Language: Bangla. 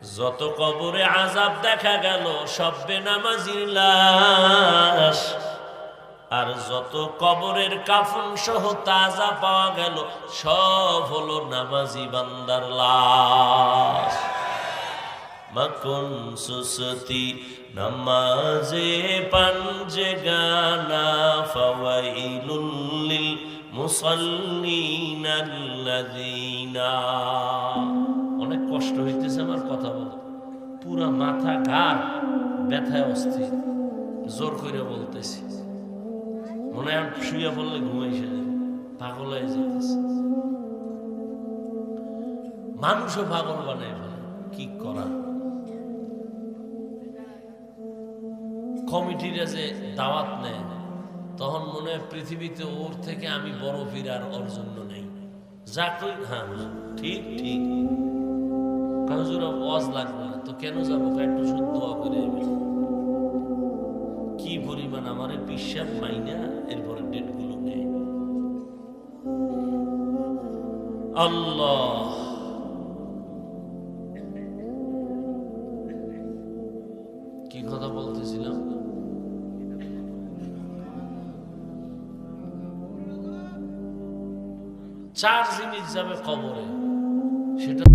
যত কবরে আযাব দেখা গেল সব বেনামাজির লাশ, আর যত কবরের কাফন সহ তাজা পাওয়া গেল সব হলো নামাজি বান্দার লাশ। মাখন সুসতি নামাজে পাঞ্জে গানা ফাওয়াইলুল লিল মুসাল্লিনা আল্লাযিনা। অনেক কষ্ট হইতেছে আমার কথা বলতে, পুরা মাথা ঘাড় ব্যথায় অস্থির, জোর করে বলতেছি, মনে হয় শুয়ে পড়লে ঘুমাইছে যাবে, পাগল হয়ে যেতেছে। মানুষও পাগল বানায় ফেলে, কি করা। কমিটিরা যে দাওয়াত নেয় তখন মনে হয় পৃথিবীতে ওর থেকে আমি বড় পীর আর ওর জন্য নেই, যা কই হ্যাঁ ঠিক ঠিক, হুজুরা ওয়াজ লাগবে না তো কেন যাবো, একটু শুদ্ধ দোয়া করে কি পরিমাণ আমার বিশ্বাস মাইনা এরপরে ডেট গুলো নেই। আল্লাহ কি কথা বলতেছিলাম, 4 জিনিস যাবে কবরে, সেটা